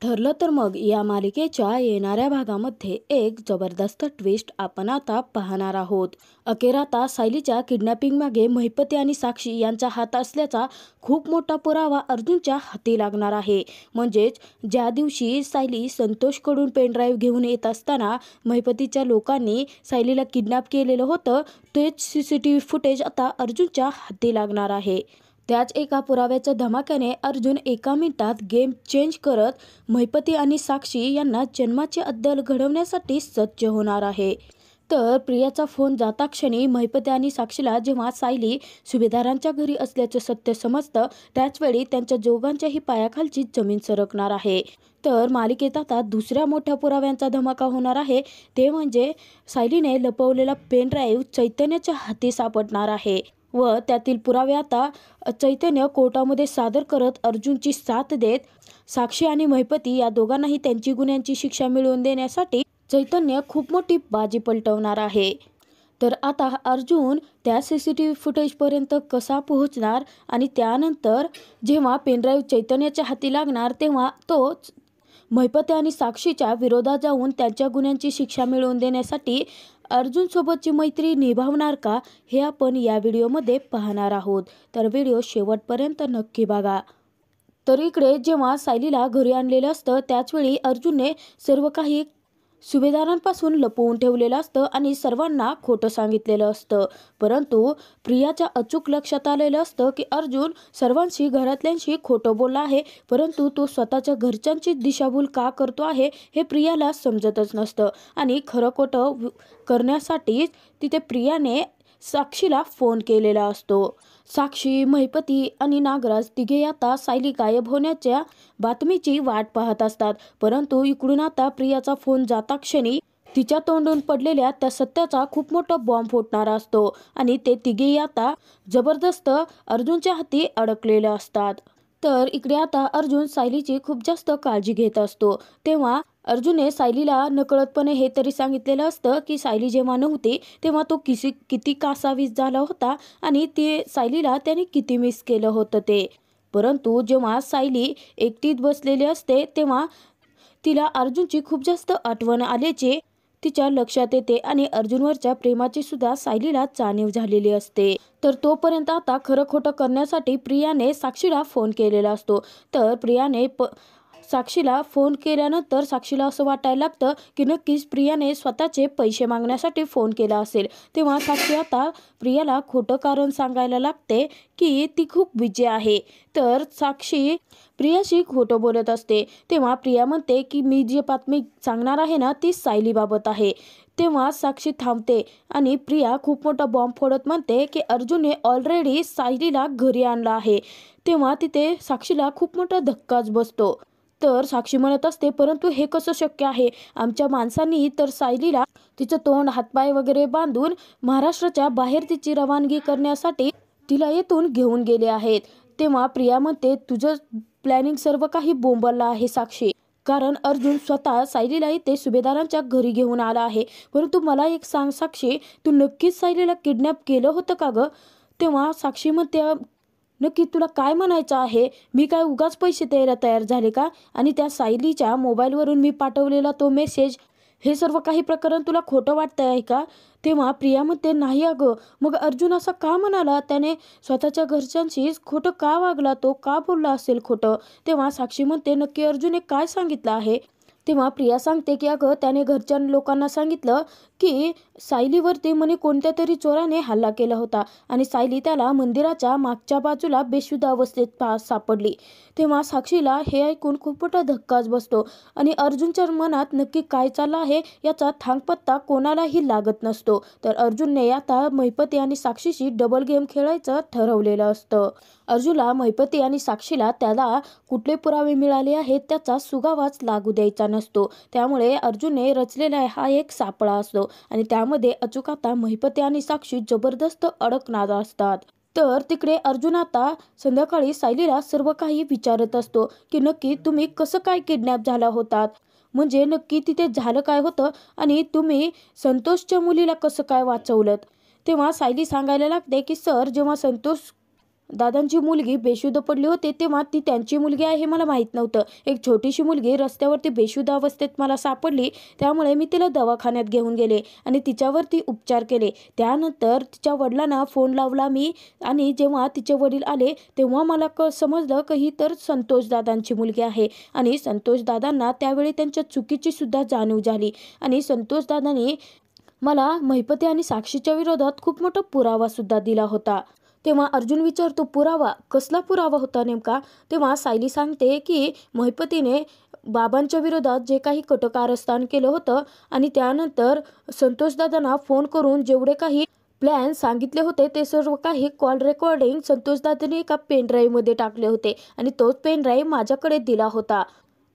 ठरलं तर मग या मालिकेच्या येणाऱ्या भागामध्ये एक जबरदस्त ट्विस्ट आपण आता पाहणार आहोत। अखेर आता सायलीच्या किडनॅपिंग मागे महिपती आणि साक्षी यांचा हात असल्याचा खूप मोठा पुरावा अर्जुनच्या हाती लागणार आहे। म्हणजेच ज्या दिवशी सायली संतोषकडून पेनड्राईव्ह घेऊन येत असताना महिपतीच्या लोकांनी सायलीला किडनॅप केलेलं होतं, तेच सीसीटीव्ही फुटेज आता अर्जुनच्या हाती लागणार आहे। त्याच एका पुराव्याच्या धमाक्याने अर्जुन एका मिनिटात गेम चेंज करत महिपती आणि साक्षी यांना जन्माची अद्दल घडवण्यासाठी सज्ज होणार आहे। तर प्रियाचा फोन जाता क्षणी महिपती आणि साक्षीला जेव्हा सायली सुभेदारांच्या घरी असल्याचं सत्य समजतं, त्याचवेळी त्यांच्या दोघांच्याही पायाखालची जमीन सरकणार आहे। तर मालिकेत आता दुसऱ्या मोठ्या पुराव्यांचा धमाका होणार आहे, ते म्हणजे सायलीने लपवलेला पेनड्राईव्ह चैतन्याच्या हाती सापडणार आहे व त्यातील पुरावे आता चैतन्य कोर्टामध्ये सादर करत अर्जुनची साथ देत साक्षी आणि महिपती या दोघांनाही त्यांची गुन्ह्यांची शिक्षा मिळवून देण्यासाठी चैतन्य खूप मोठी बाजी पलटवणार आहे। तर आता अर्जुन त्या सीसीटीव्ही फुटेजपर्यंत कसा पोहोचणार आणि त्यानंतर जेव्हा पेनड्राईव्ह चैतन्याच्या हाती लागणार तेव्हा तो महिपती आणि साक्षीच्या विरोधात जाऊन त्यांच्या गुन्ह्यांची शिक्षा मिळवून देण्यासाठी अर्जुन सोबतची मैत्री निभावणार का, हे आपण या व्हिडिओमध्ये पाहणार आहोत। तर व्हिडिओ शेवटपर्यंत नक्की बघा। तर इकडे जेव्हा सायलीला घरी आणलेलं असतं त्याचवेळी अर्जुनने सर्व काही सुभेदारांपासून लपवून ठेवलेलं असतं आणि सर्वांना खोटं सांगितलेलं असतं। परंतु प्रियाच्या अचूक लक्षात आलेलं असतं की अर्जुन सर्वांशी घरातल्यांशी खोटं बोलला आहे, परंतु तो स्वतःच्या घरच्यांची दिशाभूल का करतो आहे हे प्रियाला समजतच नसतं। आणि खरं खोटं करण्यासाठीच तिथे प्रियाने साक्षीला फोन केलेला असतो। साक्षी, महिपती आणि नागराज तिघे आता सायली गायब होण्याच्या बातमीची वाट पाहत असतात, परंतु इकडून आता प्रियाचा फोन जाता क्षणी तिच्या तोंडून पडलेल्या त्या सत्याचा खूप मोठा बॉम्ब फुटणारा असतो आणि ते तिघेही आता जबरदस्त अर्जुनच्या हाती अडकलेले असतात। तर इकडे आता अर्जुन सायलीची खूप जास्त काळजी घेत असतो। तेव्हा अर्जुनने सायलीला नकळतपणे हे तरी सांगितलेलं असतं की सायली जेव्हा नव्हती तेव्हा तो किती कासावीस झाला होता आणि ते सायलीला त्याने किती मिस केलं होतं ते। परंतु जेव्हा सायली एकटीत बसलेली असते तेव्हा तिला अर्जुनची खूप जास्त आठवण आल्याचे तिच्या लक्षात येते आणि अर्जुनवरच्या प्रेमाची सुद्धा सायलीला जाणीव झालेली असते। तर तोपर्यंत आता खरं खोटं करण्यासाठी प्रियाने साक्षीला फोन केलेला असतो। तर प्रियाने साक्षीला फोन केल्यानंतर साक्षीला असं वाटायला लागतं की नक्कीच प्रियाने स्वतःचे पैसे मागण्यासाठी फोन केला असेल। तेव्हा साक्षी आता प्रियाला खोटं कारण सांगायला लागते की ती खूप बिझी आहे। तर साक्षी प्रियाशी खोटं बोलत असते। तेव्हा प्रिया म्हणते की मी जी बातमी सांगणार आहे ना ती सायलीबाबत आहे। तेव्हा साक्षी थांबते आणि प्रिया खूप मोठा बॉम्ब फोडत म्हणते की अर्जुनने ऑलरेडी सायलीला घरी आणलं आहे। तेव्हा तिथे साक्षीला खूप मोठा धक्काच बसतो। तर साक्षी म्हणत असते, परंतु हे कसं शक्य आहे, आमच्या माणसांनी तर सायलीला तिचं तोंड हातपाय वगैरे बांधून महाराष्ट्राच्या बाहेर तिची रवानगी करण्यासाठी तिला येथून घेऊन गेले आहेत। तेव्हा प्रिया म्हणते, तुझं प्लॅनिंग सर्व काही बोंबललं आहे साक्षी, कारण अर्जुन स्वतः सायलीला इथे सुभेदारांच्या घरी घेऊन आला आहे। परंतु मला एक सांग साक्षी, तू नक्कीच सायलीला किडनॅप केलं होतं का गं? तेव्हा साक्षी म्हणते, नक्की तुला काय म्हणायचं आहे? मी काय उगाच पैसे द्यायला तयार झाले का? आणि त्या सायलीच्या मोबाईलवरून मी पाठवलेला तो मेसेज, हे सर्व काही प्रकरण तुला खोटं वाटतंय आहे का? तेव्हा प्रिया म्हणते, नाही अगं, मग अर्जुन असा का म्हणाला? त्याने स्वतःच्या घरच्यांशी खोटं का वागला? तो का बोलला असेल खोटं? तेव्हा साक्षी म्हणते, नक्की अर्जुनने काय सांगितलं आहे? तेव्हा प्रिया सांगते की अगं त्याने घरच्या लोकांना सांगितलं की सायलीवरती म्हणे कोणत्या तरी चोराने हल्ला केला होता आणि सायली त्याला मंदिराच्या मागच्या बाजूला बेशुद्ध अवस्थेत सापडली। तेव्हा साक्षीला हे ऐकून खूप मोठा धक्काच बसतो आणि अर्जुनच्या मनात नक्की काय चाललं आहे याचा थांगपत्ता कोणालाही लागत नसतो। तर अर्जुनने आता महिपती आणि साक्षीशी डबल गेम खेळायचं ठरवलेलं असतं। अर्जुनला महिपती आणि साक्षीला त्याला कुठले पुरावे मिळाले आहेत त्याचा सुगावाच लागू द्यायचा नसतो। त्यामुळे अर्जुनने रचलेला हा एक सापळा असतो आणि त्यामध्ये अचूक आता महिपती आणि साक्षी जबरदस्त अडकणार असतात। तर तिकडे अर्जुन आता संध्याकाळी सायलीला सर्व काही विचारत असतो की नक्की तुम्ही कसं काय किडनॅप झाला होतात, म्हणजे नक्की तिथे झालं काय होतं आणि तुम्ही संतोषच्या मुलीला कसं काय वाचवलं? तेव्हा सायली सांगायला लागते की सर, जेव्हा संतोष दादांची मुलगी बेशुद्ध पडली होती तेव्हा ती त्यांची मुलगी आहे हे मला माहीत नव्हतं. एक छोटीशी मुलगी रस्त्यावरती बेशुद्ध अवस्थेत मला सापडली, त्यामुळे मी तिला दवाखान्यात घेऊन गेले आणि तिच्यावरती उपचार केले. त्यानंतर तिच्या वडिलांना फोन लावला मी आणि जेव्हा तिचे वडील आले तेव्हा मला समजलं की ही तर संतोष दादांची मुलगी आहे आणि संतोष दादांना त्यावेळी त्यांच्या चुकीची सुद्धा जाणीव झाली आणि संतोष दादांनी मला महिपती आणि साक्षीच्या विरोधात खूप मोठा पुरावा सुद्धा दिला होता. तेव्हा अर्जुन विचारतो, पुरावा? कसला पुरावा होता नेमका? तेव्हा सायली सांगते की महिपतीने बाबांच्या विरोधात जे काही कटकारस्थान केलं होतं आणि त्यानंतर संतोष दादांना फोन करून जेवढे काही प्लॅन सांगितले होते ते सर्व काही कॉल रेकॉर्डिंग संतोष दादांनी एका पेनड्राईव्हमध्ये टाकले होते आणि तोच पेनड्राईव्ह माझ्याकडे दिला होता.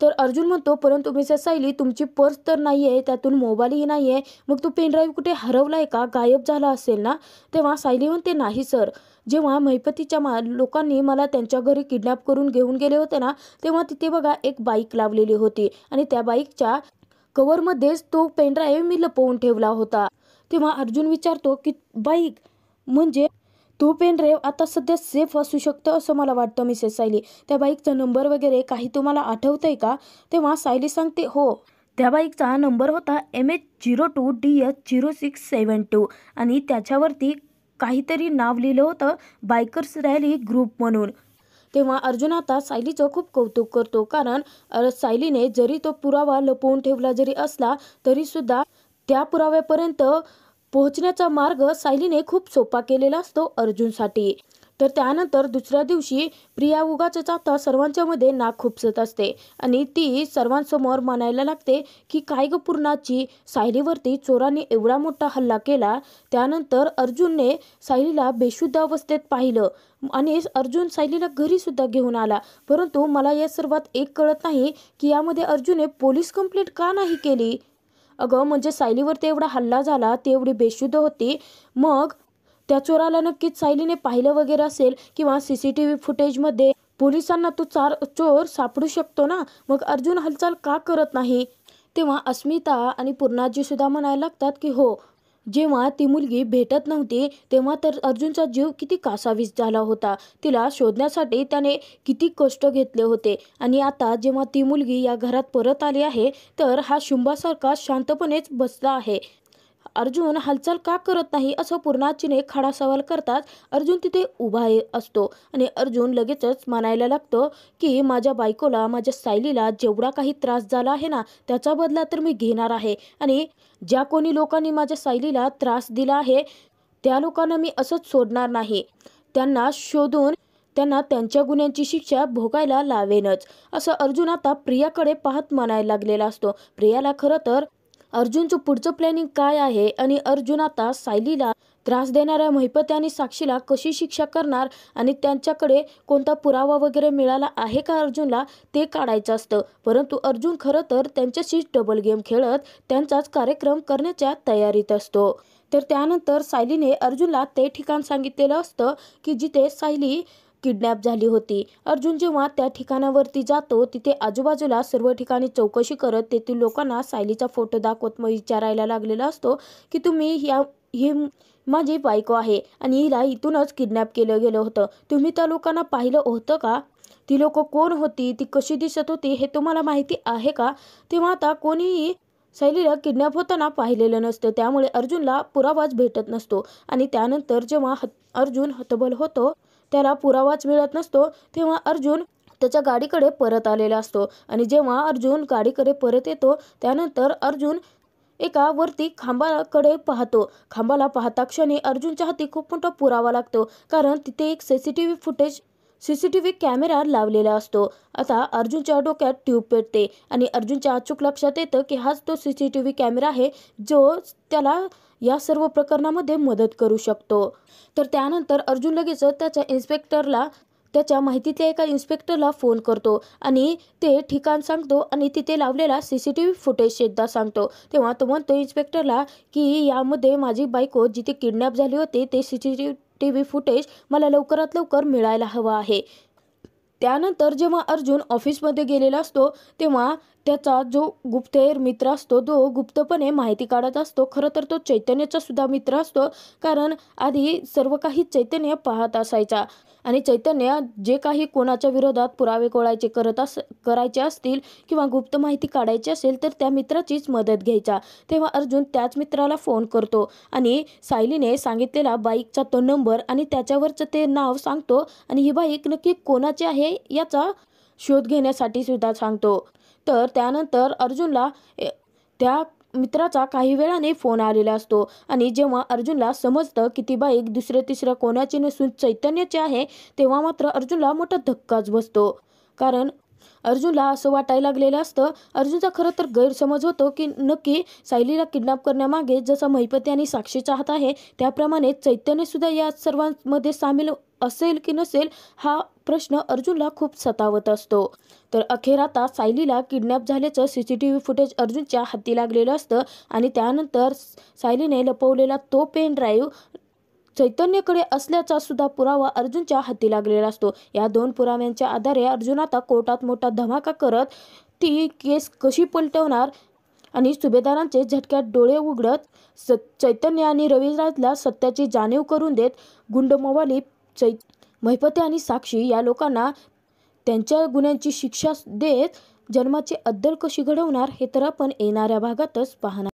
तर अर्जुन म्हणतो, परंतु मिसेस सायली तुमची पर्स तर नाही आहे, त्यातून मोबाईलही नाही आहे, मग तो पेनड्राईव्ह कुठे हरवला आहे का, गायब झाला असेल ना? तेव्हा सायली म्हणते, नाही सर, जेव्हा महिपतीच्या लोकांनी मला त्यांच्या घरी किडनॅप करून घेऊन गेले होते ना, तेव्हा तिथे बघा एक बाईक लावलेली होती आणि त्या बाईकच्या कव्हरमध्येच तो पेनड्राईव्ह मी लपवून ठेवला होता. तेव्हा अर्जुन विचारतो की बाईक म्हणजे तो पेनड्राईव्ह आता सध्या सेफ असू शकतं असं मला वाटतं मिसेस सायली. त्या बाईकचा नंबर वगैरे काही तुम्हाला आठवतंय का? तेव्हा सायली सांगते, हो, त्या बाईकचा नंबर होता MH02DS0672 आणि त्याच्यावरती काहीतरी नाव लिहिलं होतं बायकर्स रॅली ग्रुप म्हणून. तेव्हा अर्जुन आता सायलीचं खूप कौतुक करतो, कारण सायलीने जरी तो पुरावा लपवून ठेवला जरी असला तरी सुद्धा त्या पुराव्यापर्यंत पोहोचण्याचा मार्ग सायलीने खूप सोपा केलेला असतो अर्जुनसाठी. तर त्यानंतर दुसऱ्या दिवशी प्रिया उगाचच आता सर्वांच्या मध्ये नाक खुपसत असते आणि ती सर्वांसमोर म्हणायला लागते की काय ग पूर्णाची, सायलीवरती चोरांनी एवढा मोठा हल्ला केला, त्यानंतर अर्जुनने सायलीला बेशुद्ध अवस्थेत पाहिलं आणि अर्जुन सायलीला घरी सुद्धा घेऊन आला, परंतु मला या सर्वात एक कळत नाही की यामध्ये अर्जुनने पोलीस कंप्लेंट का नाही केली? अगं म्हणजे सायलीवरती एवढा हल्ला झाला, ती एवढी बेशुद्ध होती, मग त्या चोराला नक्कीच सायलीने पाहिलं वगैरे असेल किंवा CCTV फुटेजमध्ये पोलिसांना तो चोर सापडू शकतो ना, मग अर्जुन हालचाल का करत नाही? तेव्हा अस्मिता आणि पूर्णाजी सुद्धा म्हणायला लागतात की हो, जेव्हा ती मुलगी भेटत नव्हती तेव्हा तर अर्जुनचा जीव किती कासावीस झाला होता, तिला शोधण्यासाठी त्याने किती कष्ट घेतले होते आणि आता जेव्हा ती मुलगी या घरात परत आली आहे तर हा शुंभासारखा शांतपणेच बसला आहे. अर्जुन हालचाल का करत नाही असं पूर्णाजीने खडा सवाल करतात. अर्जुन तिथे उभा असतो आणि अर्जुन लगेचच म्हणायला लागतो की माझ्या बायकोला, माझ्या सायलीला जेवढा काही त्रास झाला आहे ना त्याचा बदला तर मी घेणार आहे आणि ज्या कोणी लोकांनी माझ्या सायलीला त्रास दिला आहे त्या लोकांना मी असंच सोडणार नाही, त्यांना शोधून त्यांना त्यांच्या गुन्ह्यांची शिक्षा भोगायला लावेनच, असं अर्जुन आता प्रियाकडे पाहत म्हणायला लागलेला असतो. प्रियाला खरं तर अर्जुनचं पुढचं प्लॅनिंग काय आहे आणि अर्जुन आता सायलीला त्रास देणाऱ्या महिपती आणि साक्षीला कशी शिक्षा करणार आणि त्यांच्याकडे कोणता पुरावा वगैरे मिळाला आहे का अर्जुनला ते काढायचं असतं, परंतु अर्जुन खरं तर त्यांच्याशी डबल गेम खेळत त्यांचाच कार्यक्रम करण्याच्या तयारीत असतो. तर त्यानंतर सायलीने अर्जुनला ते ठिकाण सांगितलेलं असतं की जिथे सायली किडनॅप झाली होती. अर्जुन जेव्हा त्या ठिकाणावरती जातो तिथे आजूबाजूला सर्व ठिकाणी चौकशी करत तेथील लोकांना सायलीचा फोटो दाखवत मग विचारायला लागलेला असतो की तुम्ही ही माझी बायको आहे आणि हिला इथूनच किडनॅप केलं गेलं होतं, तुम्ही त्या लोकांना पाहिलं होतं का? ती लोक कोण होती, ती कशी दिसत होती हे तुम्हाला माहिती आहे का? तेव्हा आता कोणीही सायलीला किडनॅप होताना पाहिलेलं नसतं, त्यामुळे अर्जुनला पुरावाच भेटत नसतो आणि त्यानंतर जेव्हा अर्जुन हतबल होतो, त्याला पुरावाच मिळत नसतो, तेव्हा अर्जुन त्याच्या गाडीकडे परत आलेला असतो आणि जेव्हा अर्जुन गाडीकडे परत येतो त्यानंतर अर्जुन एका वरती खांबाकडे पाहतो. खांबाला पाहता क्षणी अर्जुनच्या हाती खूप मोठा पुरावा लागतो, कारण तिथे एक CCTV कॅमेरा लावलेला असतो. आता अर्जुनच्या डोक्यात ट्यूब पेटते आणि अर्जुनच्या अचूक लक्षात येतं की हाच तो CCTV कॅमेरा आहे जो त्याला या सर्व प्रकरणामध्ये मदत करू शकतो. तर त्यानंतर अर्जुन लगेच त्याच्या माहितीतल्या एका इन्स्पेक्टरला फोन करतो आणि ते ठिकाण सांगतो आणि तिथे लावलेला CCTV फुटेज सुद्धा सांगतो. तेव्हा तो म्हणतो इन्स्पेक्टरला की यामध्ये माझी बायको जिथे किडनॅप झाली होती ते CCTV फुटेज मला लवकरात लवकर मिळायला हवं आहे. त्यानंतर जेव्हा अर्जुन ऑफिसमध्ये गेलेला असतो तेव्हा त्याचा जो गुप्तहेर मित्र असतो तो गुप्तपणे माहिती काढत असतो. खरं तर तो चैतन्याचा सुद्धा मित्र असतो, कारण आधी सर्व काही चैतन्य पाहत असायचा आणि चैतन्य जे काही कोणाच्या विरोधात पुरावे करायचे असतील किंवा गुप्त माहिती काढायची असेल तर त्या मित्राचीच मदत घ्यायचा. तेव्हा अर्जुन त्याच मित्राला फोन करतो आणि सायलीने सांगितलेला बाईकचा तो नंबर आणि त्याच्यावरचं ते नाव सांगतो आणि ही बाईक नक्की कोणाची आहे याचा शोध घेण्यासाठी सुद्धा सांगतो. तर त्यानंतर अर्जुनला त्या मित्राचा काही वेळाने फोन आलेला असतो आणि जेव्हा अर्जुनला समजतं की ती बाईक दुसऱ्या तिसऱ्या कोणाची नसून चैतन्याची आहे, तेव्हा मात्र अर्जुनला मोठा धक्काच बसतो. कारण अर्जुनला असं वाटायला लागलेलं असतं, अर्जुनचा खरं तर गैरसमज होतो की नक्की सायलीला किडनॅप करण्यामागे जसा महिपती आणि साक्षीचा हात आहे त्याप्रमाणे चैतन्यसुद्धा या सर्वांमध्ये सामील असेल की नसेल हा प्रश्न अर्जुनला खूप सतावत असतो. तर अखेर आता सायलीला किडनॅप झाल्याचं CCTV फुटेज अर्जुनच्या हाती लागलेलं असतं आणि त्यानंतर सायलीने लपवलेला तो पेन ड्राईव्ह चैतन्यकडे असल्याचा सुद्धा पुरावा अर्जुनच्या हाती लागलेला असतो. या 2 पुराव्यांच्या आधारे अर्जुन आता कोर्टात मोठा धमाका करत ती केस कशी पलटवणार आणि सुभेदारांचे झटक्यात डोळे उघडत चैतन्य आणि रविराजला सत्याची जाणीव करून देत गुंडमवाली महिपती आणि साक्षी या लोकांना त्यांच्या गुन्ह्यांची शिक्षा देत जन्माची अद्दल कशी घडवणार हे तर आपण येणाऱ्या भागातच पाहणार.